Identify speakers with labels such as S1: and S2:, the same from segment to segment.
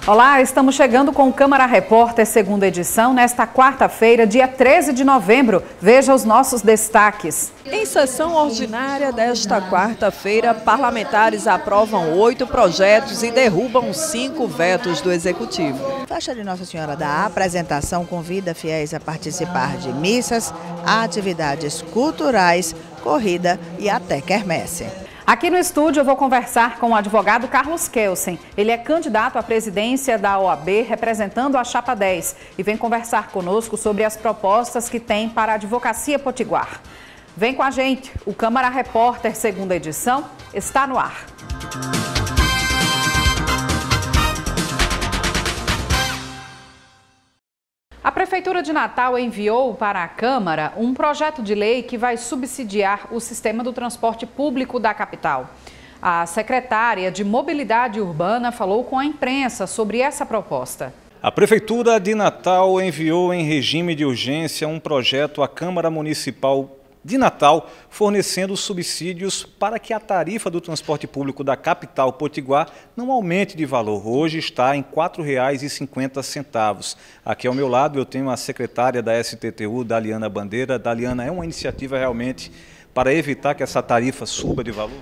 S1: Olá, estamos chegando com o Câmara Repórter, segunda edição, nesta quarta-feira, dia 13 de novembro. Veja os nossos destaques.
S2: Em sessão ordinária desta quarta-feira, parlamentares aprovam 8 projetos e derrubam 5 vetos do Executivo.
S3: A faixa de Nossa Senhora da Apresentação convida fiéis a participar de missas, atividades culturais, corrida e até quermesse.
S1: Aqui no estúdio eu vou conversar com o advogado Carlos Kelsen. Ele é candidato à presidência da OAB, representando a Chapa 10, e vem conversar conosco sobre as propostas que tem para a Advocacia Potiguar. Vem com a gente, o Câmara Repórter, segunda edição, está no ar. A Prefeitura de Natal enviou para a Câmara um projeto de lei que vai subsidiar o sistema do transporte público da capital. A secretária de Mobilidade Urbana falou com a imprensa sobre essa proposta.
S4: A Prefeitura de Natal enviou em regime de urgência um projeto à Câmara Municipal de Natal, fornecendo subsídios para que a tarifa do transporte público da capital potiguar não aumente de valor. Hoje está em R$ 4,50. Aqui ao meu lado eu tenho a secretária da STTU, Daliana Bandeira. Daliana, é uma iniciativa realmente para evitar que essa tarifa suba de valor?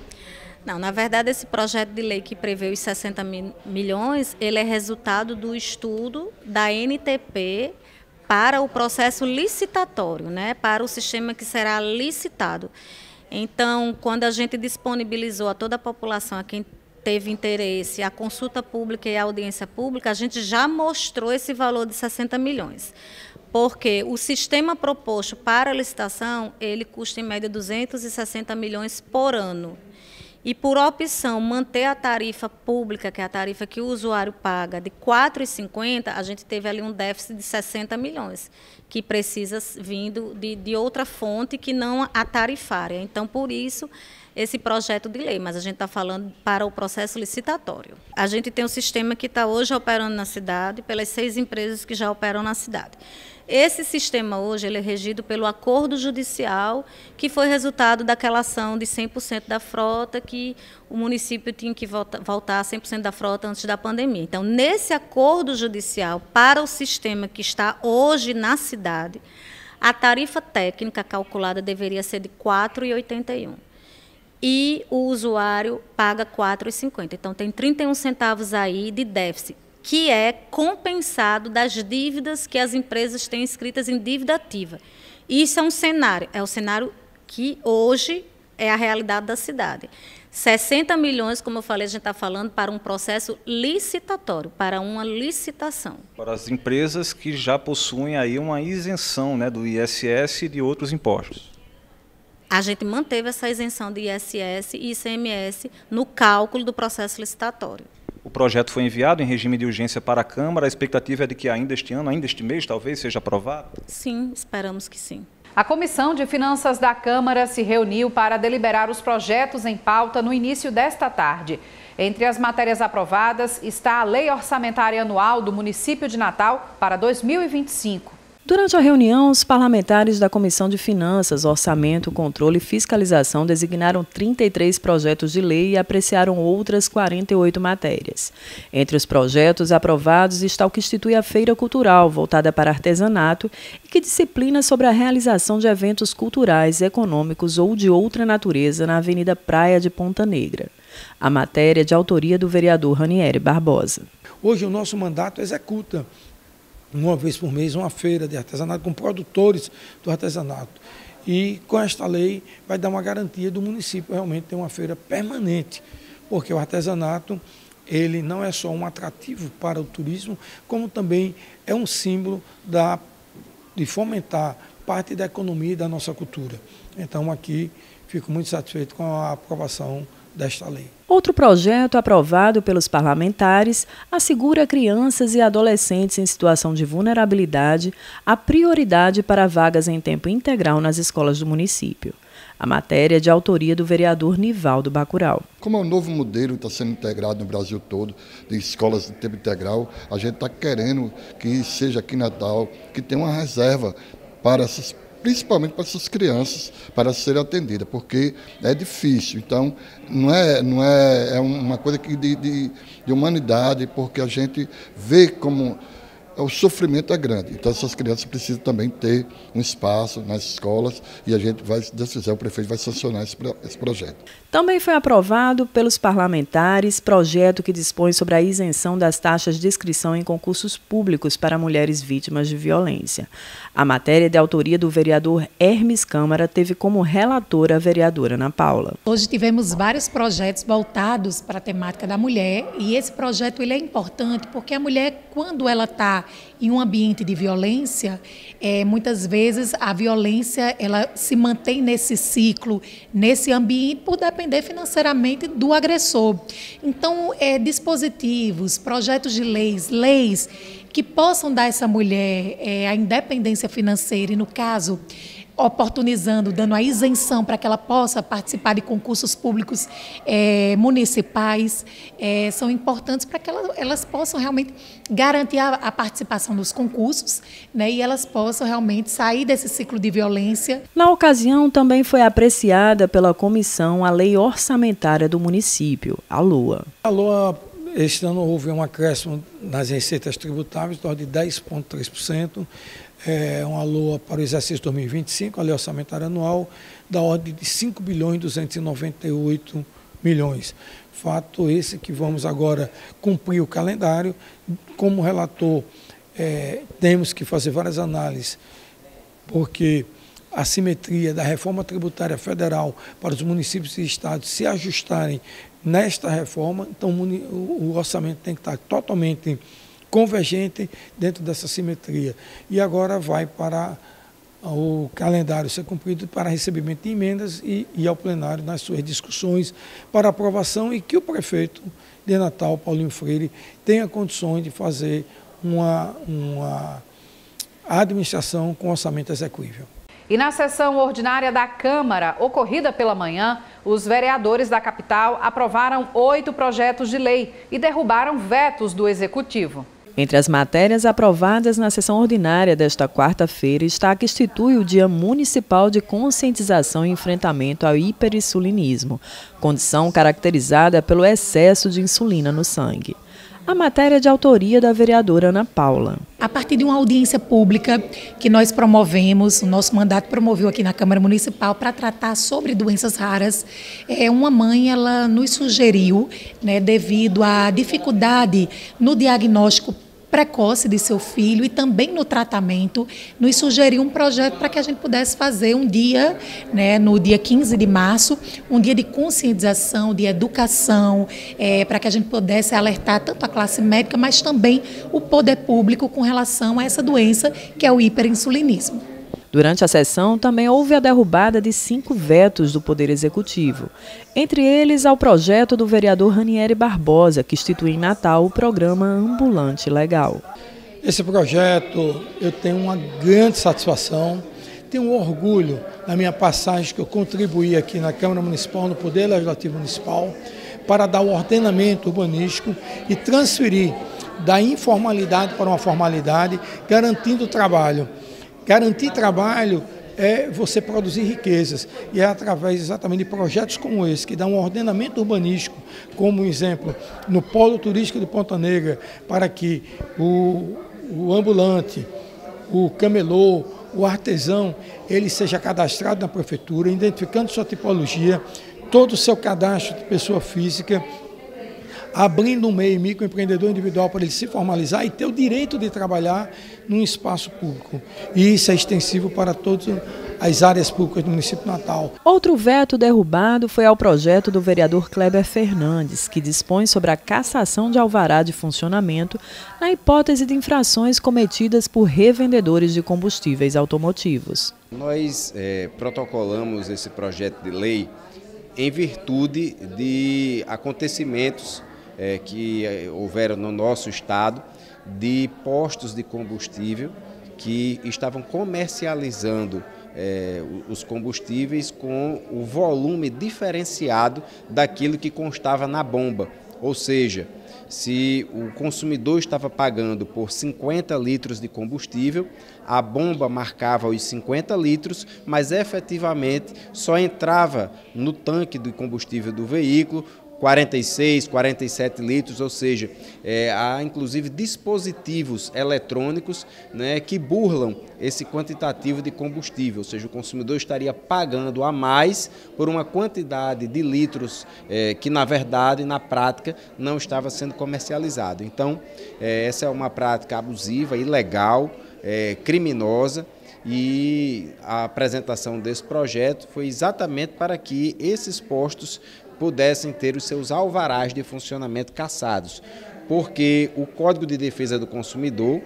S5: Não, na verdade esse projeto de lei que prevê os 60 milhões, ele é resultado do estudo da NTP para o processo licitatório, né, para o sistema que será licitado. Então, quando a gente disponibilizou a toda a população, a quem teve interesse, a consulta pública e a audiência pública, a gente já mostrou esse valor de 60 milhões. Porque o sistema proposto para a licitação, ele custa em média 260 milhões por ano. E por opção, manter a tarifa pública, que é a tarifa que o usuário paga, de R$ 4,50, a gente teve ali um déficit de 60 milhões, que precisa vindo de outra fonte que não a tarifária. Então, por isso, esse projeto de lei, mas a gente está falando para o processo licitatório. A gente tem um sistema que está hoje operando na cidade, pelas 6 empresas que já operam na cidade. Esse sistema hoje ele é regido pelo acordo judicial, que foi resultado daquela ação de 100% da frota, que o município tinha que voltar a 100% da frota antes da pandemia. Então, nesse acordo judicial, para o sistema que está hoje na cidade, a tarifa técnica calculada deveria ser de R$ 4,81. E o usuário paga R$ 4,50. Então, tem 31 centavos aí de déficit, que é compensado das dívidas que as empresas têm inscritas em dívida ativa. Isso é um cenário, é o cenário que hoje é a realidade da cidade. 60 milhões, como eu falei, a gente está falando para um processo licitatório, para uma licitação. Para
S4: as empresas que já possuem aí uma isenção, né, do ISS e de outros impostos.
S5: A gente manteve essa isenção de ISS e ICMS no cálculo do processo licitatório.
S4: O projeto foi enviado em regime de urgência para a Câmara. A expectativa é de que ainda este ano, ainda este mês, talvez, seja aprovado?
S5: Sim, esperamos que sim.
S1: A Comissão de Finanças da Câmara se reuniu para deliberar os projetos em pauta no início desta tarde. Entre as matérias aprovadas está a Lei Orçamentária Anual do município de Natal para 2025.
S2: Durante a reunião, os parlamentares da Comissão de Finanças, Orçamento, Controle e Fiscalização designaram 33 projetos de lei e apreciaram outras 48 matérias. Entre os projetos aprovados está o que institui a Feira Cultural, voltada para artesanato, e que disciplina sobre a realização de eventos culturais, econômicos ou de outra natureza na Avenida Praia de Ponta Negra. A matéria é de autoria do vereador Ranieri Barbosa.
S6: Hoje o nosso mandato executa uma vez por mês, uma feira de artesanato com produtores do artesanato. E com esta lei vai dar uma garantia do município realmente ter uma feira permanente, porque o artesanato ele não é só um atrativo para o turismo, como também é um símbolo de fomentar parte da economia e da nossa cultura. Então aqui fico muito satisfeito com a aprovação desta lei.
S2: Outro projeto aprovado pelos parlamentares assegura a crianças e adolescentes em situação de vulnerabilidade a prioridade para vagas em tempo integral nas escolas do município. A matéria é de autoria do vereador Nivaldo Bacurau.
S7: Como é um novo modelo que está sendo integrado no Brasil todo, de escolas de tempo integral, a gente está querendo que seja aqui em Natal, que tenha uma reserva para essas principalmente para essas crianças, para serem atendidas, porque é difícil. Então, é uma coisa de humanidade, porque a gente vê como o sofrimento é grande. Então, essas crianças precisam também ter um espaço nas escolas e a gente vai, se Deus quiser, o prefeito vai sancionar esse projeto.
S2: Também foi aprovado pelos parlamentares projeto que dispõe sobre a isenção das taxas de inscrição em concursos públicos para mulheres vítimas de violência. A matéria de autoria do vereador Hermes Câmara teve como relatora a vereadora Ana Paula.
S8: Hoje tivemos vários projetos voltados para a temática da mulher e esse projeto ele é importante porque a mulher, quando ela está em um ambiente de violência, muitas vezes a violência ela se mantém nesse ciclo, nesse ambiente, por depender financeiramente do agressor. Então, dispositivos, projetos de leis que possam dar a essa mulher a independência financeira e, no caso, oportunizando, dando a isenção para que ela possa participar de concursos públicos municipais, são importantes para que elas possam realmente garantir a participação nos concursos, né, e elas possam realmente sair desse ciclo de violência.
S2: Na ocasião, também foi apreciada pela comissão a lei orçamentária do município, a LOA.
S6: A LOA, este ano houve um acréscimo nas receitas tributáveis de ordem de 10,3%. Uma LOA para o exercício 2025, a lei orçamentária anual, da ordem de 5 bilhões e 298 milhões. Fato esse que vamos agora cumprir o calendário. Como relator, temos que fazer várias análises, porque a simetria da reforma tributária federal para os municípios e estados se ajustarem nesta reforma, então o orçamento tem que estar totalmente convergente dentro dessa simetria. E agora vai para o calendário ser cumprido para recebimento de emendas e ao plenário nas suas discussões para aprovação e que o prefeito de Natal, Paulinho Freire, tenha condições de fazer uma administração com orçamento execuível.
S1: E na sessão ordinária da Câmara, ocorrida pela manhã, os vereadores da capital aprovaram 8 projetos de lei e derrubaram vetos do Executivo.
S2: Entre as matérias aprovadas na sessão ordinária desta quarta-feira está a que institui o Dia Municipal de Conscientização e Enfrentamento ao Hiperinsulinismo, condição caracterizada pelo excesso de insulina no sangue. A matéria é de autoria da vereadora Ana Paula.
S8: A partir de uma audiência pública que nós promovemos, o nosso mandato promoveu aqui na Câmara Municipal para tratar sobre doenças raras, uma mãe ela nos sugeriu, né, devido à dificuldade no diagnóstico precoce de seu filho e também no tratamento, nos sugeriu um projeto para que a gente pudesse fazer um dia, né, no dia 15 de março, um dia de conscientização, de educação, para que a gente pudesse alertar tanto a classe médica, mas também o poder público com relação a essa doença que é o hiperinsulinismo.
S2: Durante a sessão, também houve a derrubada de 5 vetos do Poder Executivo. Entre eles, ao projeto do vereador Ranieri Barbosa, que institui em Natal o programa Ambulante Legal.
S6: Esse projeto eu tenho uma grande satisfação, tenho um orgulho na minha passagem que eu contribuí aqui na Câmara Municipal, no Poder Legislativo Municipal, para dar o ordenamento urbanístico e transferir da informalidade para uma formalidade, garantindo o trabalho. Garantir trabalho é você produzir riquezas e é através exatamente de projetos como esse, que dão um ordenamento urbanístico, como exemplo, no polo turístico de Ponta Negra, para que o ambulante, o camelô, o artesão, ele seja cadastrado na prefeitura, identificando sua tipologia, todo o seu cadastro de pessoa física, abrindo um meio microempreendedor individual para ele se formalizar e ter o direito de trabalhar num espaço público. E isso é extensivo para todas as áreas públicas do município de Natal.
S2: Outro veto derrubado foi ao projeto do vereador Kleber Fernandes, que dispõe sobre a cassação de alvará de funcionamento na hipótese de infrações cometidas por revendedores de combustíveis automotivos.
S9: Nós protocolamos esse projeto de lei em virtude de acontecimentos que houveram no nosso estado de postos de combustível que estavam comercializando os combustíveis com o volume diferenciado daquilo que constava na bomba, Ou seja, se o consumidor estava pagando por 50 litros de combustível, a bomba marcava os 50 litros, mas efetivamente só entrava no tanque de combustível do veículo 46, 47 litros, ou seja, há inclusive dispositivos eletrônicos, né, que burlam esse quantitativo de combustível, ou seja, o consumidor estaria pagando a mais por uma quantidade de litros que na verdade, na prática, não estava sendo comercializado. Então, essa é uma prática abusiva, ilegal, criminosa, e a apresentação desse projeto foi exatamente para que esses postos pudessem ter os seus alvarás de funcionamento cassados, porque o Código de Defesa do Consumidor,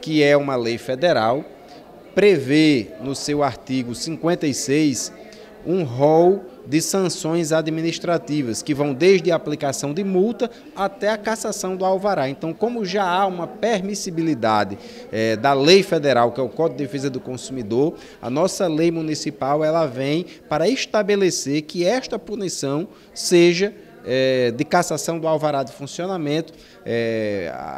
S9: que é uma lei federal, prevê no seu artigo 56 um rol de sanções administrativas, que vão desde a aplicação de multa até a cassação do alvará. Então, como já há uma permissibilidade da lei federal, que é o Código de Defesa do Consumidor, a nossa lei municipal ela vem para estabelecer que esta punição seja de cassação do alvará de funcionamento,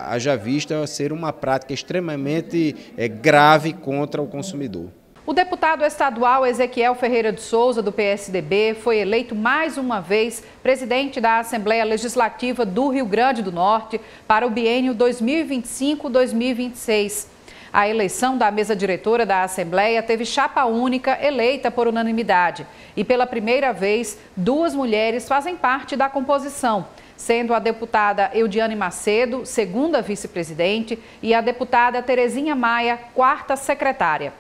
S9: haja vista ser uma prática extremamente grave contra o consumidor.
S1: O deputado estadual Ezequiel Ferreira de Souza, do PSDB, foi eleito mais uma vez presidente da Assembleia Legislativa do Rio Grande do Norte para o biênio 2025-2026. A eleição da mesa diretora da Assembleia teve chapa única eleita por unanimidade. E pela primeira vez, 2 mulheres fazem parte da composição, sendo a deputada Eudiane Macedo, segunda vice-presidente, e a deputada Terezinha Maia, quarta secretária.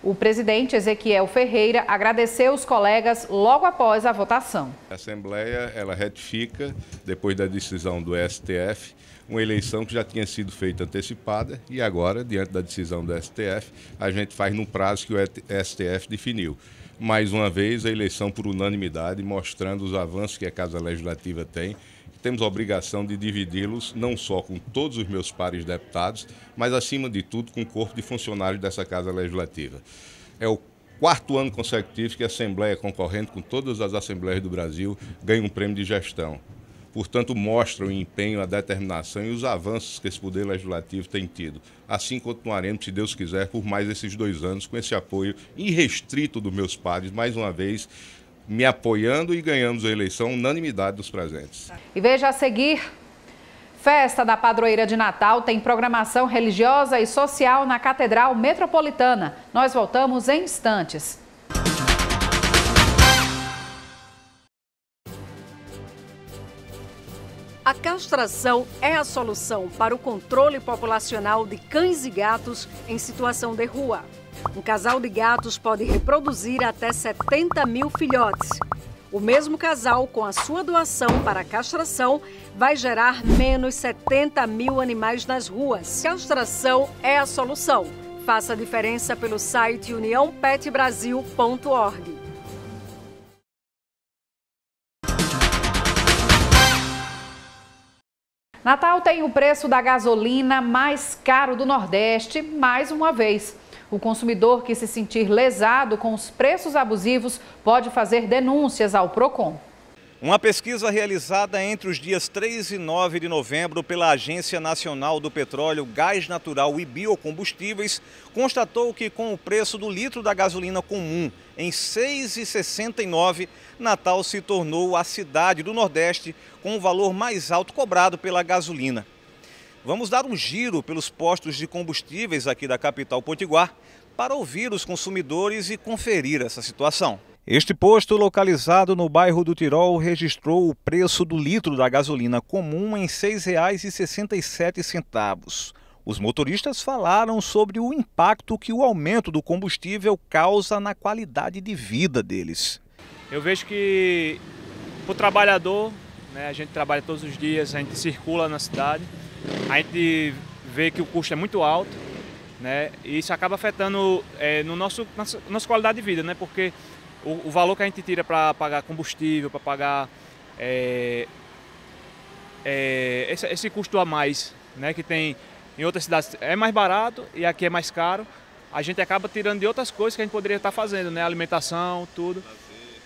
S1: O presidente Ezequiel Ferreira agradeceu os colegas logo após a votação.
S10: A Assembleia ela retifica, depois da decisão do STF, uma eleição que já tinha sido feita antecipada e agora, diante da decisão do STF, a gente faz no prazo que o STF definiu. Mais uma vez, a eleição por unanimidade, mostrando os avanços que a Casa Legislativa tem. Temos a obrigação de dividi-los não só com todos os meus pares deputados, mas, acima de tudo, com o corpo de funcionários dessa Casa Legislativa. É o 4º ano consecutivo que a Assembleia, concorrente com todas as Assembleias do Brasil, ganha um prêmio de gestão. Portanto, mostra o empenho, a determinação e os avanços que esse Poder Legislativo tem tido. Assim continuaremos, se Deus quiser, por mais esses 2 anos, com esse apoio irrestrito dos meus pares, mais uma vez, me apoiando, e ganhamos a eleição unanimidade dos presentes.
S1: E veja a seguir, festa da Padroeira de Natal tem programação religiosa e social na Catedral Metropolitana. Nós voltamos em instantes.
S11: A castração é a solução para o controle populacional de cães e gatos em situação de rua. Um casal de gatos pode reproduzir até 70 mil filhotes. O mesmo casal, com a sua doação para a castração, vai gerar menos 70 mil animais nas ruas. Castração é a solução. Faça a diferença pelo site uniãopetbrasil.org.
S1: Natal tem o preço da gasolina mais caro do Nordeste, mais uma vez. O consumidor que se sentir lesado com os preços abusivos pode fazer denúncias ao PROCON.
S4: Uma pesquisa realizada entre os dias 3 e 9 de novembro pela Agência Nacional do Petróleo, Gás Natural e Biocombustíveis constatou que, com o preço do litro da gasolina comum em R$ 6,69, Natal se tornou a cidade do Nordeste com o valor mais alto cobrado pela gasolina. Vamos dar um giro pelos postos de combustíveis aqui da capital potiguar para ouvir os consumidores e conferir essa situação. Este posto, localizado no bairro do Tirol, registrou o preço do litro da gasolina comum em R$ 6,67. Os motoristas falaram sobre o impacto que o aumento do combustível causa na qualidade de vida deles.
S12: Eu vejo que para o trabalhador, né, a gente trabalha todos os dias, a gente circula na cidade, a gente vê que o custo é muito alto, né, e isso acaba afetando na nossa qualidade de vida, né, porque o valor que a gente tira para pagar combustível, para pagar esse custo a mais, né, que tem em outras cidades é mais barato e aqui é mais caro, a gente acaba tirando de outras coisas que a gente poderia estar fazendo, né, alimentação, tudo,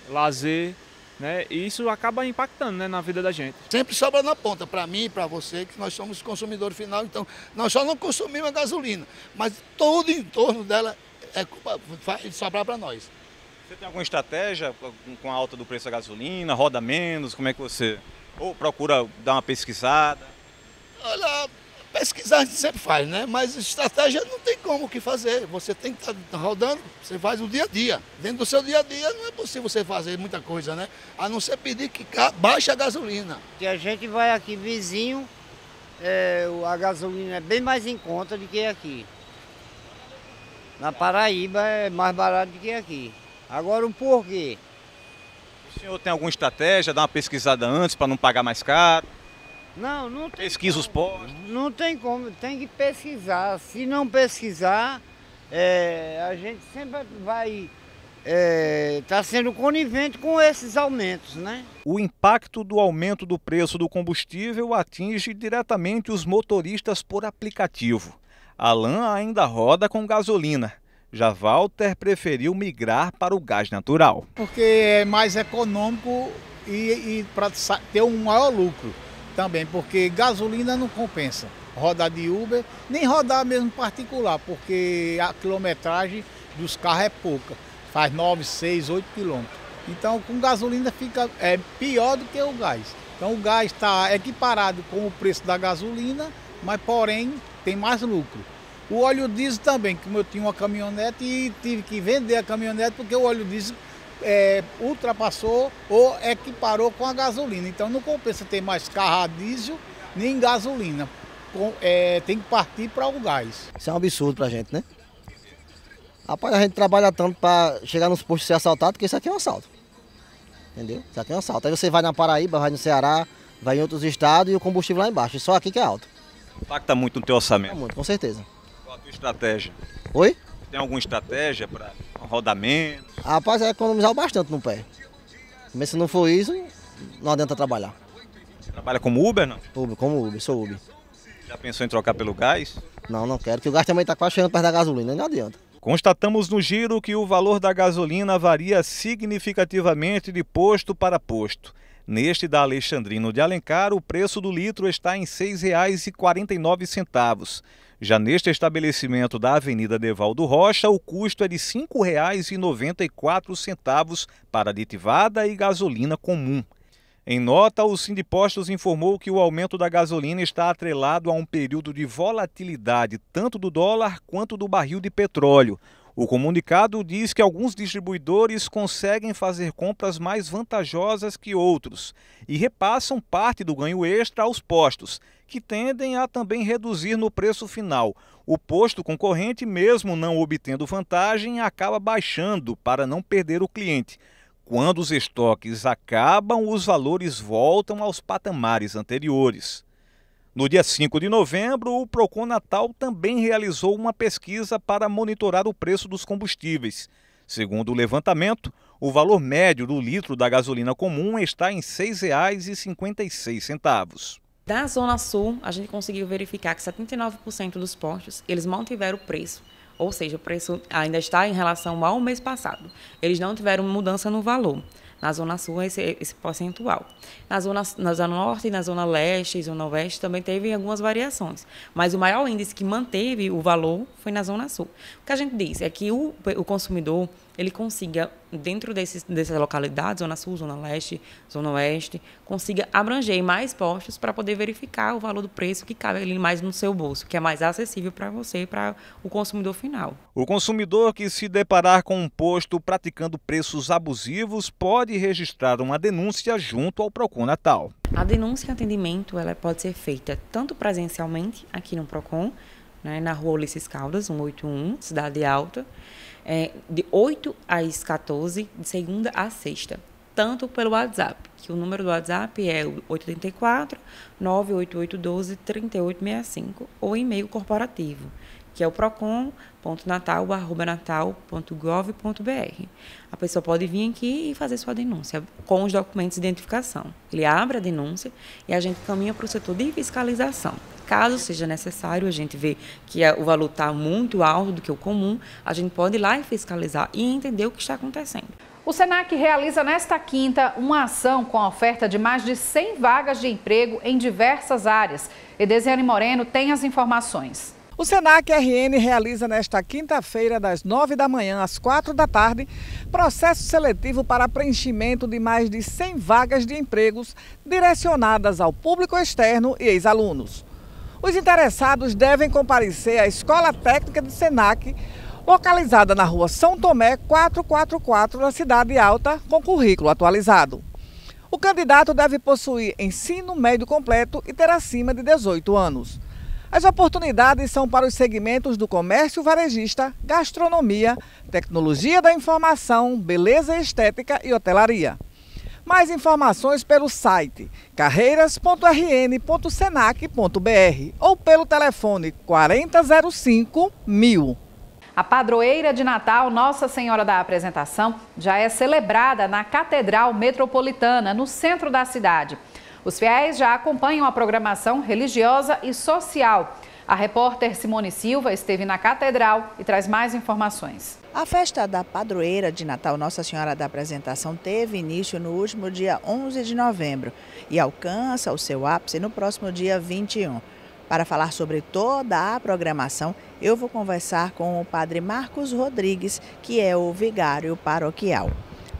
S12: lazer. né? E isso acaba impactando, né, na vida da gente.
S13: Sempre sobra na ponta, para mim e para você, que nós somos consumidor final, então nós só não consumimos a gasolina, mas todo em torno dela vai sobrar para nós.
S4: Você tem alguma estratégia com a alta do preço da gasolina, roda menos, como é que você... Ou procura dar uma pesquisada?
S13: Olha, pesquisar a gente sempre faz, né? Mas estratégia não tem como o que fazer. Você tem que estar rodando, você faz o dia a dia. Dentro do seu dia a dia não é possível você fazer muita coisa, né? A não ser pedir que baixe a gasolina.
S14: Se a gente vai aqui vizinho, a gasolina é bem mais em conta do que aqui. Na Paraíba é mais barato do que aqui. Agora o porquê?
S4: O senhor tem alguma estratégia, dá uma pesquisada antes para não pagar mais caro?
S14: Não tem.
S4: Pesquisa os postos?
S14: Não tem como, tem que pesquisar. Se não pesquisar, a gente sempre vai estar sendo conivente com esses aumentos, né?
S4: O impacto do aumento do preço do combustível atinge diretamente os motoristas por aplicativo. Alain ainda roda com gasolina. Já Walter preferiu migrar para o gás natural.
S15: Porque é mais econômico e para ter um maior lucro também, porque gasolina não compensa rodar de Uber, nem rodar mesmo particular, porque a quilometragem dos carros é pouca, faz 9, 6, 8 quilômetros. Então com gasolina fica pior do que o gás. Então o gás está equiparado com o preço da gasolina, mas porém tem mais lucro. O óleo diesel também, como eu tinha uma caminhonete e tive que vender a caminhonete porque o óleo diesel ultrapassou ou equiparou com a gasolina. Então não compensa ter mais carro a diesel nem gasolina. Tem que partir para o gás.
S16: Isso é um absurdo para a gente, né? Rapaz, a gente trabalha tanto para chegar nos postos e ser assaltado, porque isso aqui é um assalto. Entendeu? Isso aqui é um assalto. Aí você vai na Paraíba, vai no Ceará, vai em outros estados e o combustível lá embaixo. E só aqui que é alto.
S4: Impacta muito no teu orçamento?
S16: Muito, com certeza.
S4: Qual a tua estratégia?
S16: Oi?
S4: Tem alguma estratégia para rodar menos?
S16: Rapaz, é economizar bastante no pé. Mas se não for isso, não adianta trabalhar.
S4: Trabalha como Uber, não?
S16: Uber, como Uber, sou Uber.
S4: Já pensou em trocar pelo gás?
S16: Não, não quero, porque o gás também está quase chegando perto da gasolina, não adianta.
S4: Constatamos no giro que o valor da gasolina varia significativamente de posto para posto. Neste da Alexandrino de Alencar, o preço do litro está em R$ 6,49. Já neste estabelecimento da Avenida Devaldo Rocha, o custo é de R$ 5,94 para aditivada e gasolina comum. Em nota, o Sindipostos informou que o aumento da gasolina está atrelado a um período de volatilidade tanto do dólar quanto do barril de petróleo. O comunicado diz que alguns distribuidores conseguem fazer compras mais vantajosas que outros e repassam parte do ganho extra aos postos, que tendem a também reduzir no preço final. O posto concorrente, mesmo não obtendo vantagem, acaba baixando para não perder o cliente. Quando os estoques acabam, os valores voltam aos patamares anteriores. No dia 5 de novembro, o Procon Natal também realizou uma pesquisa para monitorar o preço dos combustíveis. Segundo o levantamento, o valor médio do litro da gasolina comum está em R$ 6,56.
S2: Da Zona Sul, a gente conseguiu verificar que 79% dos postos eles mantiveram o preço. Ou seja, o preço ainda está em relação ao mês passado. Eles não tiveram mudança no valor. Na Zona Sul, esse percentual. Na Zona Norte, na Zona Leste e Zona Oeste também teve algumas variações. Mas o maior índice que manteve o valor foi na Zona Sul. O que a gente diz é que o consumidor ele consiga, dentro dessas localidades, Zona Sul, Zona Leste, Zona Oeste, consiga abranger mais postos para poder verificar o valor do preço que cabe ali mais no seu bolso, que é mais acessível para você e para o consumidor final.
S4: O consumidor que se deparar com um posto praticando preços abusivos pode registrar uma denúncia junto ao Procon Natal.
S2: A denúncia e atendimento ela pode ser feita tanto presencialmente aqui no Procon, né, na Rua Ulisses Caldas, 181, Cidade Alta, de 8 às 14, de segunda a sexta, tanto pelo WhatsApp, que o número do WhatsApp é o 884-98812-3865, ou e-mail corporativo, que é o procon.natal@natal.gov.br. A pessoa pode vir aqui e fazer sua denúncia com os documentos de identificação. Ele abre a denúncia e a gente caminha para o setor de fiscalização. Caso seja necessário, a gente vê que o valor está muito alto do que o comum, a gente pode ir lá e fiscalizar e entender o que está acontecendo.
S1: O Senac realiza nesta quinta uma ação com a oferta de mais de 100 vagas de emprego em diversas áreas. Edesiane Moreno tem as informações.
S17: O Senac RN realiza nesta quinta-feira, das 9 da manhã às 4 da tarde, processo seletivo para preenchimento de mais de 100 vagas de empregos direcionadas ao público externo e ex-alunos. Os interessados devem comparecer à Escola Técnica do Senac, localizada na rua São Tomé 444, na Cidade Alta, com currículo atualizado. O candidato deve possuir ensino médio completo e ter acima de 18 anos. As oportunidades são para os segmentos do comércio varejista, gastronomia, tecnologia da informação, beleza e estética e hotelaria. Mais informações pelo site carreiras.rn.senac.br ou pelo telefone 4005-1000.
S1: A padroeira de Natal Nossa Senhora da Apresentação já é celebrada na Catedral Metropolitana, no centro da cidade. Os fiéis já acompanham a programação religiosa e social. A repórter Simone Silva esteve na Catedral e traz mais informações.
S3: A festa da padroeira de Natal Nossa Senhora da Apresentação teve início no último dia 11 de novembro e alcança o seu ápice no próximo dia 21. Para falar sobre toda a programação, eu vou conversar com o Padre Marcos Rodrigues, que é o vigário paroquial.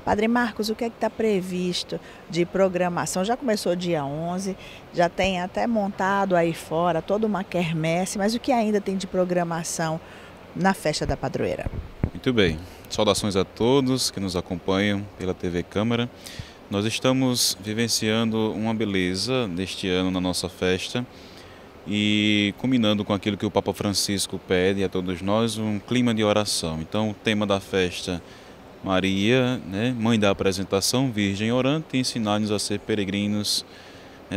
S3: Padre Marcos, o que é que está previsto de programação? Já começou dia 11, já tem até montado aí fora toda uma quermesse, mas o que ainda tem de programação na festa da padroeira?
S18: Muito bem, saudações a todos que nos acompanham pela TV Câmara. Nós estamos vivenciando uma beleza neste ano na nossa festa e combinando com aquilo que o Papa Francisco pede a todos nós, um clima de oração. Então o tema da festa, Maria, Mãe da Apresentação, Virgem Orante, ensinar-nos a ser peregrinos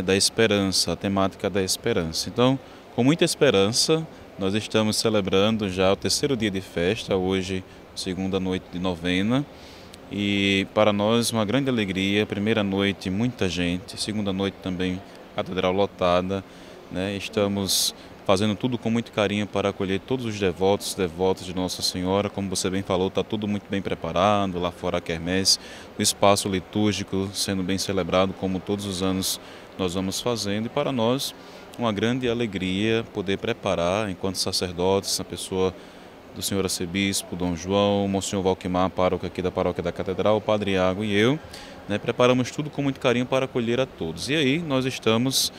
S18: da esperança, a temática da esperança. Então, com muita esperança, nós estamos celebrando já o terceiro dia de festa, hoje, segunda noite de novena, e para nós uma grande alegria, primeira noite muita gente, segunda noite também catedral lotada, Estamos fazendo tudo com muito carinho para acolher todos os devotos de Nossa Senhora. Como você bem falou, está tudo muito bem preparado, lá fora a quermesse, o espaço litúrgico sendo bem celebrado, como todos os anos nós vamos fazendo. E para nós, uma grande alegria poder preparar, enquanto sacerdotes, a pessoa do senhor arcebispo, Dom João, Monsenhor Valquimar, pároco aqui da Paróquia da Catedral, o Padre Iago e eu, preparamos tudo com muito carinho para acolher a todos. E aí nós estamos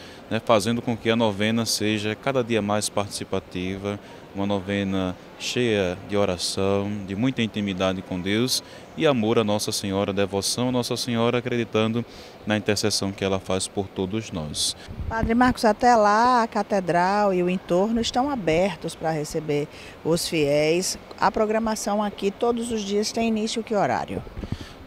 S18: fazendo com que a novena seja cada dia mais participativa, uma novena cheia de oração, de muita intimidade com Deus e amor a Nossa Senhora, devoção a Nossa Senhora, acreditando na intercessão que ela faz por todos nós.
S3: Padre Marcos, até lá a catedral e o entorno estão abertos para receber os fiéis. A programação aqui todos os dias tem início que horário?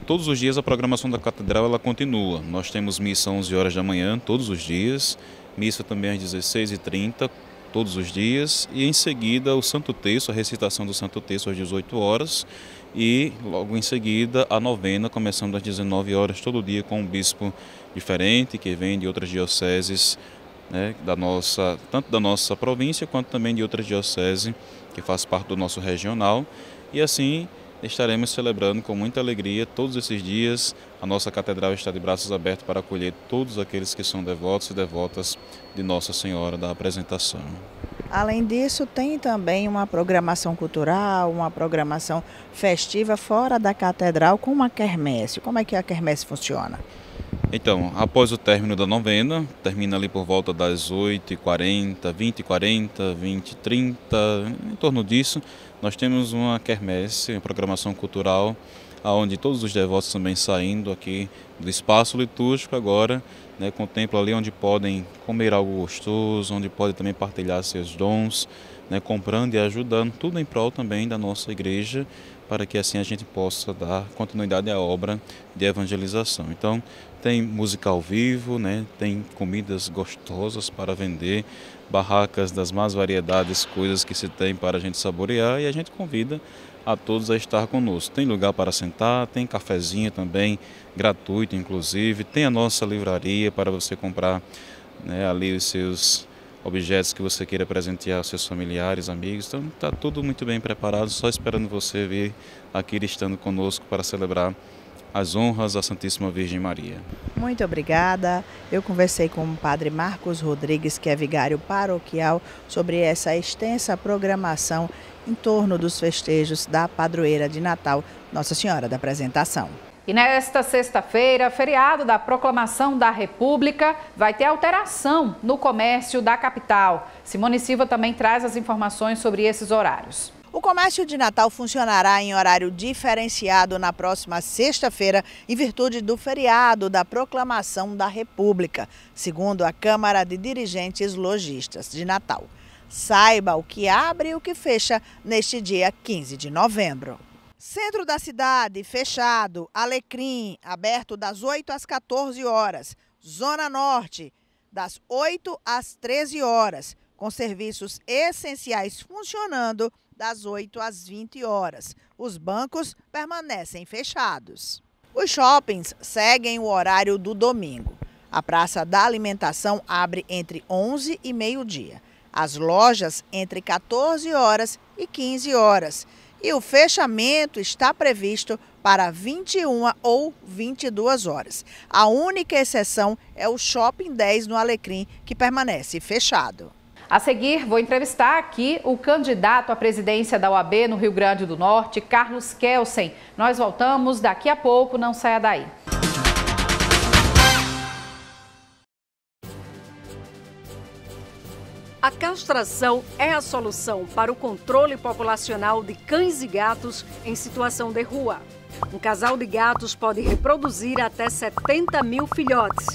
S18: Todos os dias a programação da catedral ela continua. Nós temos missa às 11 horas da manhã, todos os dias, missa também às 16h30, todos os dias, e em seguida o Santo Terço, a recitação do Santo Terço às 18 horas, e logo em seguida a novena, começando às 19 horas, todo dia com um bispo diferente, que vem de outras dioceses, tanto da nossa província, quanto também de outras dioceses, que faz parte do nosso regional, e assim estaremos celebrando com muita alegria todos esses dias. A nossa catedral está de braços abertos para acolher todos aqueles que são devotos e devotas de Nossa Senhora da Apresentação.
S3: Além disso, tem também uma programação cultural, uma programação festiva fora da catedral com uma quermesse. Como é que a quermesse funciona?
S18: Então, após o término da novena, termina ali por volta das 8h40, 20h40, 20h30, em torno disso, nós temos uma quermesse, uma programação cultural, onde todos os devotos também saindo aqui do espaço litúrgico agora, contemplam ali onde podem comer algo gostoso, onde podem também partilhar seus dons, comprando e ajudando, tudo em prol também da nossa igreja, para que assim a gente possa dar continuidade à obra de evangelização. Então, tem música ao vivo, tem comidas gostosas para vender, barracas das mais variedades, coisas que se tem para a gente saborear, e a gente convida a todos a estar conosco. Tem lugar para sentar, tem cafezinho também, gratuito inclusive, tem a nossa livraria para você comprar ali os seus objetos que você queira presentear aos seus familiares, amigos. Então está tudo muito bem preparado, só esperando você vir aqui estando conosco para celebrar as honras à Santíssima Virgem Maria.
S3: Muito obrigada. Eu conversei com o padre Marcos Rodrigues, que é vigário paroquial, sobre essa extensa programação em torno dos festejos da padroeira de Natal, Nossa Senhora da Apresentação.
S1: E nesta sexta-feira, feriado da Proclamação da República, vai ter alteração no comércio da capital. Simone Silva também traz as informações sobre esses horários.
S3: O comércio de Natal funcionará em horário diferenciado na próxima sexta-feira, em virtude do feriado da Proclamação da República, segundo a Câmara de Dirigentes Lojistas de Natal. Saiba o que abre e o que fecha neste dia 15 de novembro. Centro da cidade, fechado. Alecrim, aberto das 8 às 14 horas. Zona Norte, das 8 às 13 horas, com serviços essenciais funcionando das 8 às 20 horas. Os bancos permanecem fechados. Os shoppings seguem o horário do domingo. A Praça da Alimentação abre entre 11 e meio-dia. As lojas entre 14 horas e 15 horas. E o fechamento está previsto para 21 ou 22 horas. A única exceção é o Shopping 10 no Alecrim, que permanece fechado.
S1: A seguir, vou entrevistar aqui o candidato à presidência da OAB no Rio Grande do Norte, Carlos Kelsen. Nós voltamos daqui a pouco, não saia daí.
S11: A castração é a solução para o controle populacional de cães e gatos em situação de rua. Um casal de gatos pode reproduzir até 70 mil filhotes.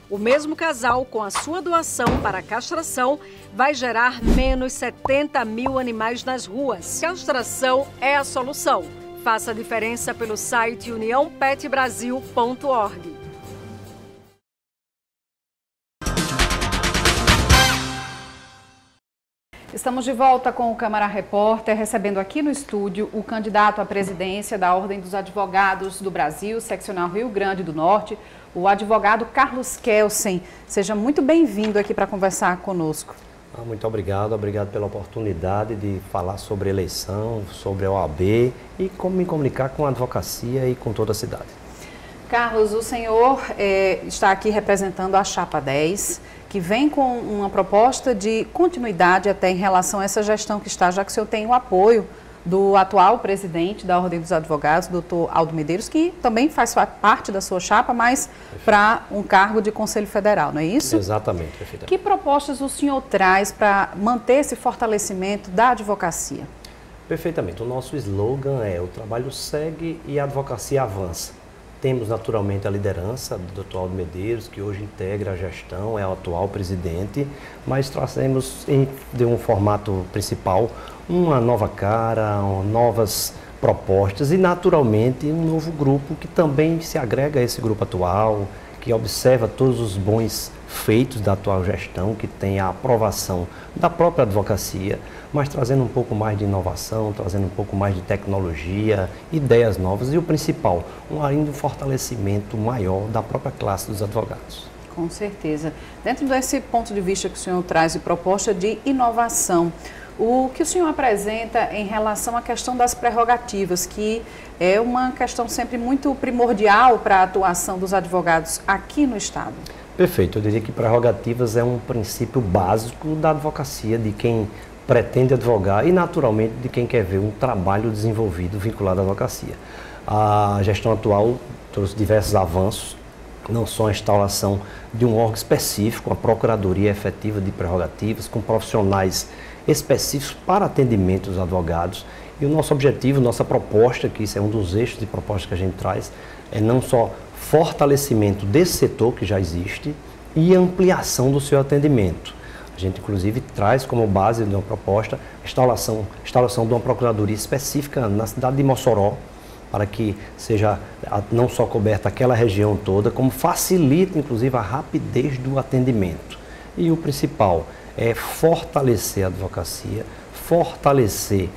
S11: O mesmo casal, com a sua doação para a castração, vai gerar menos 70 mil animais nas ruas. Castração é a solução. Faça a diferença pelo site uniãopetbrasil.org.
S1: Estamos de volta com o Câmara Repórter, recebendo aqui no estúdio o candidato à presidência da Ordem dos Advogados do Brasil, seccional Rio Grande do Norte, o advogado Carlos Kelsen. Seja muito bem-vindo aqui para conversar conosco.
S19: Muito obrigado pela oportunidade de falar sobre eleição, sobre a OAB e como me comunicar com a advocacia e com toda a cidade.
S1: Carlos, o senhor está aqui representando a Chapa 10, que vem com uma proposta de continuidade até em relação a essa gestão que está, já que o senhor tem o apoio do atual presidente da Ordem dos Advogados, doutor Aldo Medeiros, que também faz parte da sua chapa, mas para um cargo de Conselho Federal, não é isso?
S19: Exatamente, perfeitamente.
S1: Que propostas o senhor traz para manter esse fortalecimento da advocacia?
S19: Perfeitamente. O nosso slogan é: o trabalho segue e a advocacia avança. Temos naturalmente a liderança do Dr. Aldo Medeiros, que hoje integra a gestão, é o atual presidente, mas trazemos de um formato principal uma nova cara, novas propostas e naturalmente um novo grupo que também se agrega a esse grupo atual, que observa todos os bons feitos da atual gestão, que tem a aprovação da própria advocacia, mas trazendo um pouco mais de inovação, trazendo um pouco mais de tecnologia, ideias novas e o principal, ainda um fortalecimento maior da própria classe dos advogados.
S1: Com certeza. Dentro desse ponto de vista que o senhor traz de proposta de inovação, o que o senhor apresenta em relação à questão das prerrogativas, que é uma questão sempre muito primordial para a atuação dos advogados aqui no Estado?
S19: Perfeito. Eu diria que prerrogativas é um princípio básico da advocacia, de quem pretende advogar e, naturalmente, de quem quer ver um trabalho desenvolvido vinculado à advocacia. A gestão atual trouxe diversos avanços, não só a instalação de um órgão específico, a Procuradoria Efetiva de Prerrogativas, com profissionais específicos para atendimento dos advogados. E o nosso objetivo, nossa proposta, que isso é um dos eixos de proposta que a gente traz, é não só fortalecimento desse setor que já existe e ampliação do seu atendimento. A gente, inclusive, traz como base de uma proposta a instalação de uma procuradoria específica na cidade de Mossoró, para que seja não só coberta aquela região toda, como facilita, inclusive, a rapidez do atendimento. E o principal é fortalecer a advocacia, fortalecer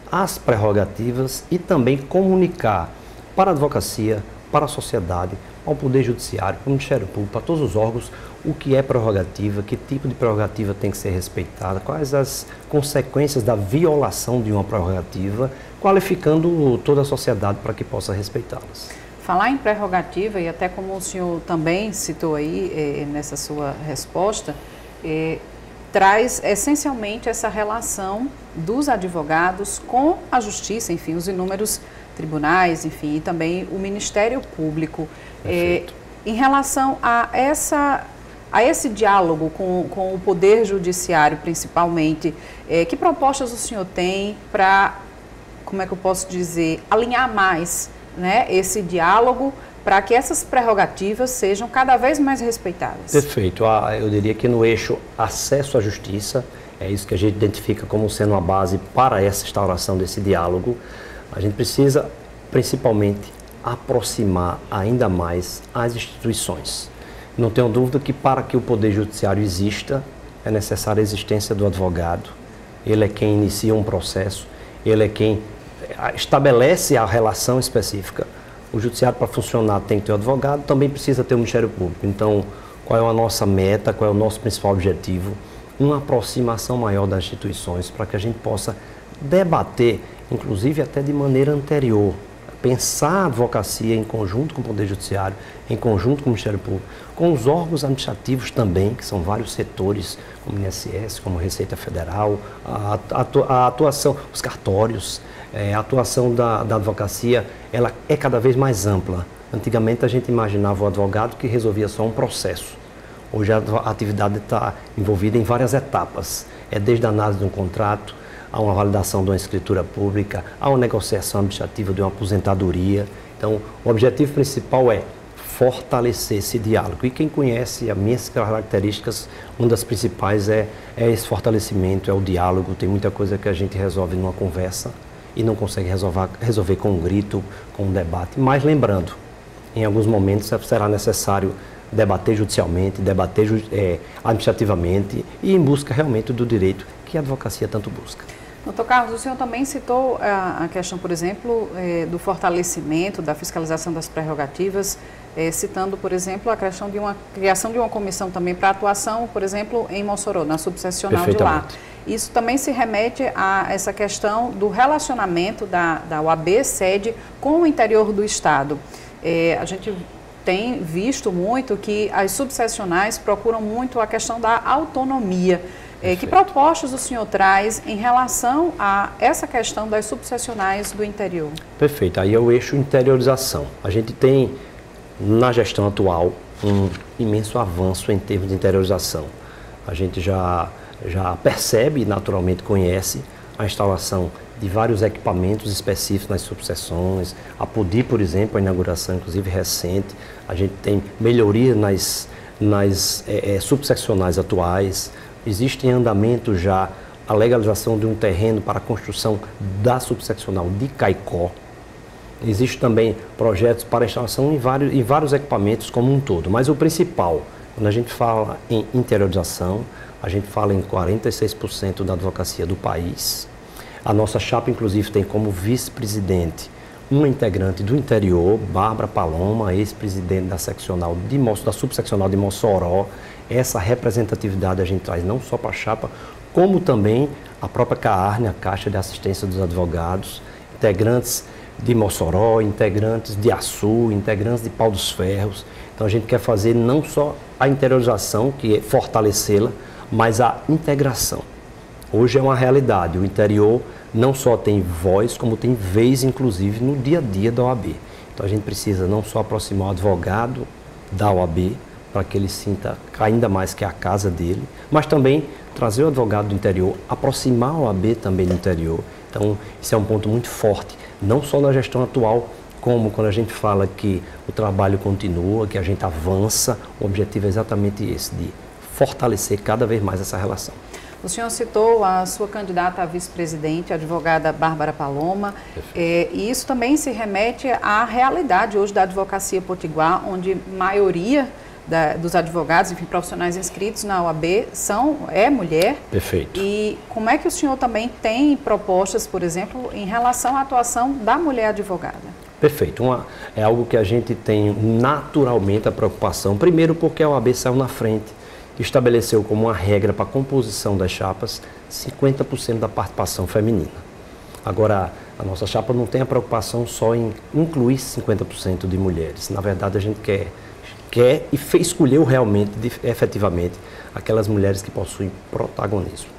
S19: as prerrogativas e também comunicar para a advocacia, para a sociedade, ao Poder Judiciário, para o Ministério Público, para todos os órgãos, o que é prerrogativa, que tipo de prerrogativa tem que ser respeitada, quais as consequências da violação de uma prerrogativa, qualificando toda a sociedade para que possa respeitá-las.
S1: Falar em prerrogativa, e até como o senhor também citou aí nessa sua resposta, traz essencialmente essa relação dos advogados com a justiça, enfim, os inúmeros tribunais, enfim, e também o Ministério Público. Em relação a esse diálogo com o Poder Judiciário, principalmente, que propostas o senhor tem para, como é que eu posso dizer, alinhar mais, né, esse diálogo para que essas prerrogativas sejam cada vez mais respeitadas?
S19: Perfeito. Eu diria que no eixo acesso à justiça, é isso que a gente identifica como sendo uma base para essa instauração desse diálogo. A gente precisa, principalmente, aproximar ainda mais as instituições. Não tenho dúvida que para que o Poder Judiciário exista, é necessária a existência do advogado. Ele é quem inicia um processo, ele é quem estabelece a relação específica. O Judiciário, para funcionar, tem que ter o advogado, também precisa ter o Ministério Público. Então, qual é a nossa meta, qual é o nosso principal objetivo? Uma aproximação maior das instituições para que a gente possa debater, inclusive até de maneira anterior, pensar a advocacia em conjunto com o Poder Judiciário, em conjunto com o Ministério Público, com os órgãos administrativos também, que são vários setores, como o INSS, como a Receita Federal, a atuação, os cartórios, a atuação da advocacia, ela é cada vez mais ampla. Antigamente a gente imaginava o advogado que resolvia só um processo. Hoje a atividade está envolvida em várias etapas. É desde a análise de um contrato, a uma validação de uma escritura pública, a uma negociação administrativa de uma aposentadoria. Então, o objetivo principal é fortalecer esse diálogo. E quem conhece as minhas características, uma das principais é esse fortalecimento, é o diálogo. Tem muita coisa que a gente resolve numa conversa e não consegue resolver com um grito, com um debate. Mas lembrando, em alguns momentos será necessário debater judicialmente, debater administrativamente e em busca realmente do direito que a advocacia tanto busca.
S1: Doutor Carlos, o senhor também citou a questão, por exemplo, do fortalecimento, da fiscalização das prerrogativas, citando, por exemplo, a questão de uma criação de uma comissão também para atuação, por exemplo, em Mossoró, na subseccional de lá. Isso também se remete a essa questão do relacionamento da OAB sede com o interior do Estado. A gente tem visto muito que as subseccionais procuram muito a questão da autonomia. Que propostas o senhor traz em relação a essa questão das subseccionais do interior?
S19: Perfeito. Aí é o eixo interiorização. A gente tem, na gestão atual, um imenso avanço em termos de interiorização. A gente já percebe e naturalmente conhece a instalação de vários equipamentos específicos nas subseções. A PUDI, por exemplo, a inauguração, inclusive recente, a gente tem melhoria nas subseccionais atuais. Existe em andamento já a legalização de um terreno para a construção da subseccional de Caicó. Existem também projetos para instalação em vários equipamentos como um todo. Mas o principal, quando a gente fala em interiorização, a gente fala em 46% da advocacia do país. A nossa chapa, inclusive, tem como vice-presidente uma integrante do interior, Bárbara Paloma, ex-presidente da subseccional de Mossoró. Essa representatividade a gente traz não só para a chapa, como também a própria CAARNE, a Caixa de Assistência dos Advogados, integrantes de Mossoró, integrantes de Açu, integrantes de Pau dos Ferros. Então a gente quer fazer não só a interiorização, que é fortalecê-la, mas a integração. Hoje é uma realidade, o interior não só tem voz, como tem vez, inclusive, no dia a dia da OAB. Então a gente precisa não só aproximar o advogado da OAB, para que ele sinta ainda mais que é a casa dele, mas também trazer o advogado do interior, aproximar a OAB também do interior. Então, isso é um ponto muito forte, não só na gestão atual, como quando a gente fala que o trabalho continua, que a gente avança, o objetivo é exatamente esse, de fortalecer cada vez mais essa relação.
S1: O senhor citou a sua candidata a vice-presidente, a advogada Bárbara Paloma, e isso também se remete à realidade hoje da advocacia potiguar, onde maioria dos advogados, enfim, profissionais inscritos na OAB é mulher.
S19: Perfeito.
S1: E como é que o senhor também tem propostas, por exemplo, em relação à atuação da mulher advogada?
S19: Perfeito. É algo que a gente tem naturalmente a preocupação, primeiro porque a OAB saiu na frente, estabeleceu como uma regra para a composição das chapas 50% da participação feminina. Agora, a nossa chapa não tem a preocupação só em incluir 50% de mulheres. Na verdade, a gente quer e escolheu realmente, efetivamente, aquelas mulheres que possuem protagonismo,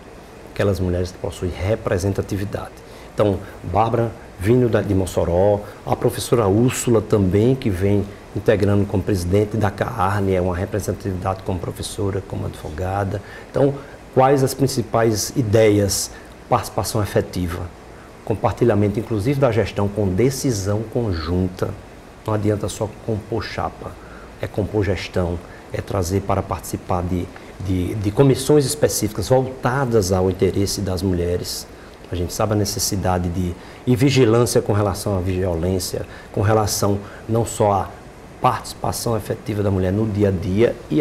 S19: aquelas mulheres que possuem representatividade. Então, Bárbara vindo de Mossoró, a professora Úrsula também, que vem integrando como presidente da CAARNE, é uma representatividade como professora, como advogada. Então, quais as principais ideias? Participação efetiva, compartilhamento inclusive da gestão com decisão conjunta. Não adianta só compor chapa, é compor gestão, é trazer para participar de comissões específicas voltadas ao interesse das mulheres. A gente sabe a necessidade e vigilância com relação à violência, com relação não só à participação efetiva da mulher no dia a dia e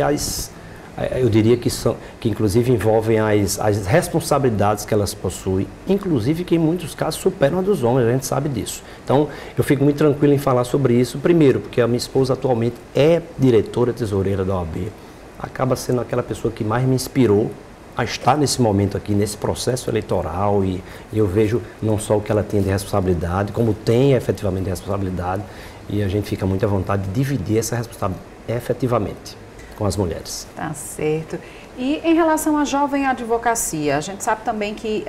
S19: eu diria que inclusive envolvem as responsabilidades que elas possuem, inclusive que em muitos casos superam a dos homens, a gente sabe disso. Então, eu fico muito tranquilo em falar sobre isso, primeiro, porque a minha esposa atualmente é diretora tesoureira da OAB, acaba sendo aquela pessoa que mais me inspirou a estar nesse momento aqui, nesse processo eleitoral, e eu vejo não só o que ela tem de responsabilidade, como tem efetivamente de responsabilidade, e a gente fica muito à vontade de dividir essa responsabilidade efetivamente com as mulheres.
S1: Tá certo. E em relação à jovem advocacia, a gente sabe também que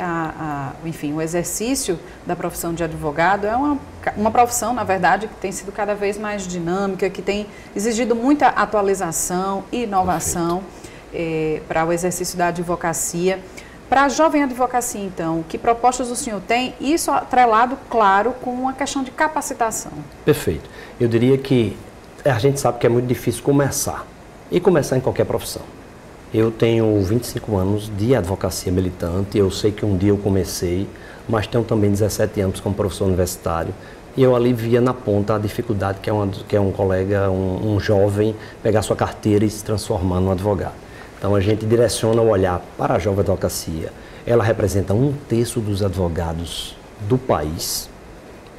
S1: enfim, o exercício da profissão de advogado é uma profissão, na verdade, que tem sido cada vez mais dinâmica, que tem exigido muita atualização e inovação para o exercício da advocacia. Para a jovem advocacia, então, que propostas o senhor tem? Isso atrelado, claro, com a questão de capacitação.
S19: Perfeito. Eu diria que a gente sabe que é muito difícil começar. E começar em qualquer profissão. Eu tenho 25 anos de advocacia militante, eu sei que um dia eu comecei, mas tenho também 17 anos como professor universitário, e eu ali via na ponta a dificuldade que é um colega, um jovem, pegar sua carteira e se transformar num advogado. Então a gente direciona o olhar para a jovem advocacia. Ela representa 1/3 dos advogados do país.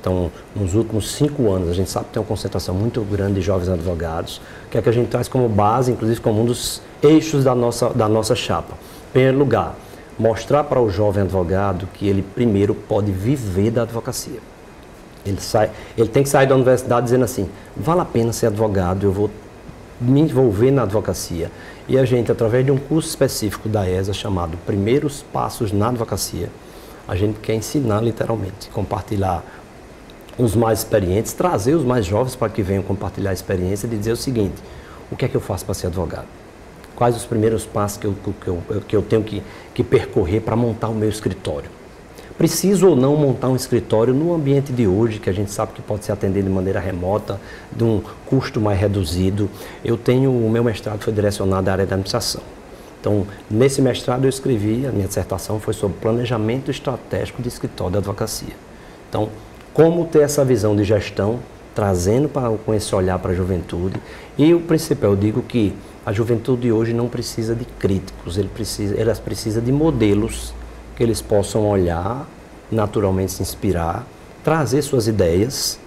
S19: Então, nos últimos 5 anos, a gente sabe que tem uma concentração muito grande de jovens advogados, que é que a gente traz como base, inclusive como um dos eixos da nossa chapa. Em primeiro lugar, mostrar para o jovem advogado que ele primeiro pode viver da advocacia. Ele tem que sair da universidade dizendo assim, vale a pena ser advogado, eu vou me envolver na advocacia. E a gente, através de um curso específico da ESA chamado Primeiros Passos na Advocacia, a gente quer ensinar literalmente, compartilhar os mais experientes, trazer os mais jovens para que venham compartilhar a experiência e dizer o seguinte, o que é que eu faço para ser advogado? Quais os primeiros passos que eu tenho que percorrer para montar o meu escritório? Preciso ou não montar um escritório no ambiente de hoje, que a gente sabe que pode ser atendido de maneira remota, de um custo mais reduzido. O meu mestrado foi direcionado à área da administração. Então, nesse mestrado eu escrevi, a minha dissertação foi sobre planejamento estratégico de escritório de advocacia. Então, como ter essa visão de gestão, trazendo com esse olhar para a juventude. E o principal, eu digo que a juventude hoje não precisa de críticos, elas precisam de modelos que eles possam olhar, naturalmente se inspirar, trazer suas ideias.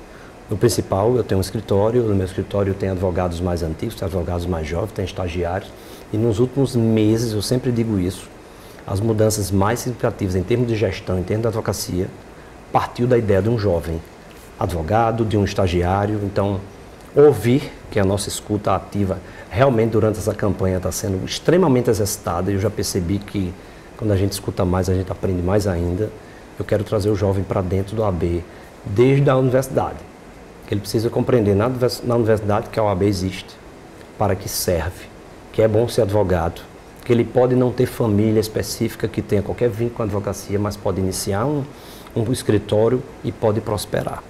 S19: No principal, eu tenho um escritório, no meu escritório tem advogados mais antigos, tem advogados mais jovens, tem estagiários. E nos últimos meses, eu sempre digo isso, as mudanças mais significativas em termos de gestão, em termos de advocacia, partiu da ideia de um jovem advogado, de um estagiário. Então, ouvir, que a nossa escuta ativa, realmente durante essa campanha está sendo extremamente exercitada, e eu já percebi que quando a gente escuta mais, a gente aprende mais ainda. Eu quero trazer o jovem para dentro do OAB, desde a universidade. Que ele precisa compreender na universidade que a OAB existe, para que serve, que é bom ser advogado, que ele pode não ter família específica que tenha qualquer vínculo com a advocacia, mas pode iniciar um escritório e pode prosperar.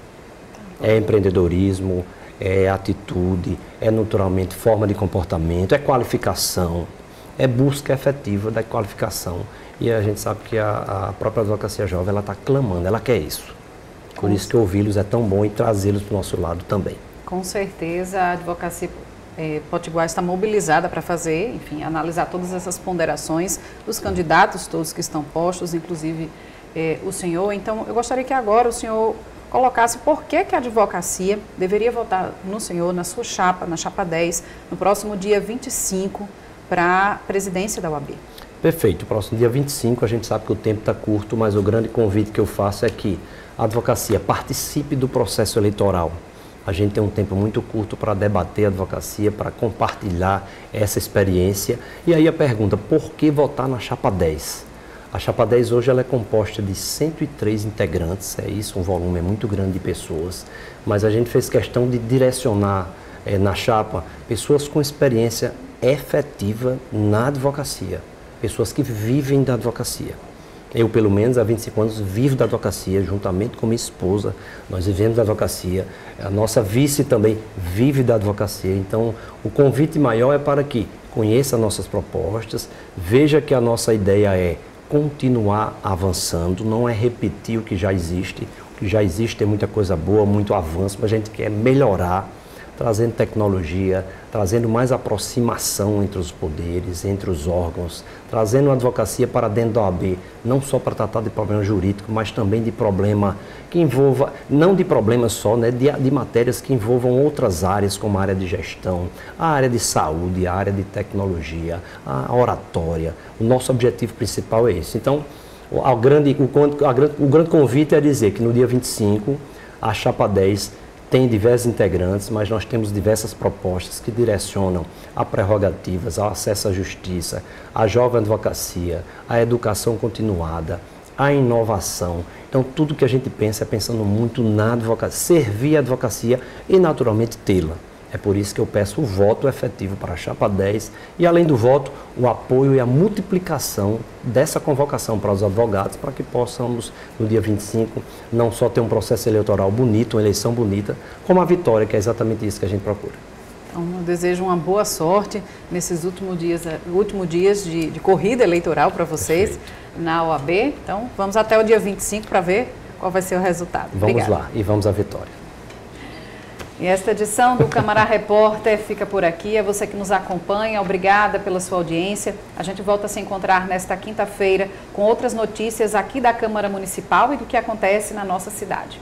S19: É empreendedorismo, é atitude, é naturalmente forma de comportamento, é qualificação, é busca efetiva da qualificação. E a gente sabe que a própria advocacia jovem, ela está clamando, ela quer isso. Por isso que ouvi-los é tão bom e trazê-los para o nosso lado também.
S1: Com certeza a advocacia potiguar está mobilizada para fazer, enfim, analisar todas essas ponderações dos candidatos todos que estão postos, inclusive o senhor. Então, eu gostaria que agora o senhor colocasse por que a advocacia deveria votar no senhor, na sua chapa, na chapa 10, no próximo dia 25, para a presidência da OAB.
S19: Perfeito. Próximo dia 25, a gente sabe que o tempo está curto, mas o grande convite que eu faço é que a advocacia participe do processo eleitoral. A gente tem um tempo muito curto para debater a advocacia, para compartilhar essa experiência. E aí a pergunta, por que votar na Chapa 10? A Chapa 10 hoje ela é composta de 103 integrantes, é isso, um volume muito grande de pessoas, mas a gente fez questão de direcionar na chapa pessoas com experiência efetiva na advocacia, pessoas que vivem da advocacia. Eu, pelo menos, há 25 anos, vivo da advocacia, juntamente com minha esposa. Nós vivemos da advocacia. A nossa vice também vive da advocacia. Então, o convite maior é para que conheça nossas propostas, veja que a nossa ideia é continuar avançando, não é repetir o que já existe. O que já existe tem muita coisa boa, muito avanço, mas a gente quer melhorar, trazendo tecnologia, trazendo mais aproximação entre os poderes, entre os órgãos, trazendo a advocacia para dentro da OAB, não só para tratar de problema jurídico, mas também de problema que envolva, não de problemas só, né, de matérias que envolvam outras áreas, como a área de gestão, a área de saúde, a área de tecnologia, a oratória. O nosso objetivo principal é esse. Então, o grande convite é dizer que no dia 25, a Chapa 10 tem diversos integrantes, mas nós temos diversas propostas que direcionam a prerrogativas, ao acesso à justiça, à jovem advocacia, à educação continuada, à inovação. Então, tudo que a gente pensa é pensando muito na advocacia, servir a advocacia e, naturalmente, tê-la. É por isso que eu peço o voto efetivo para a Chapa 10 e, além do voto, o apoio e a multiplicação dessa convocação para os advogados, para que possamos, no dia 25, não só ter um processo eleitoral bonito, uma eleição bonita, como a vitória, que é exatamente isso que a gente procura.
S1: Então, eu desejo uma boa sorte nesses últimos dias de corrida eleitoral para vocês. Perfeito. Na OAB. Então, vamos até o dia 25 para ver qual vai ser o resultado.
S19: Vamos lá e vamos à vitória.
S1: E esta edição do Câmara Repórter fica por aqui. É você que nos acompanha. Obrigada pela sua audiência. A gente volta a se encontrar nesta quinta-feira com outras notícias aqui da Câmara Municipal e do que acontece na nossa cidade.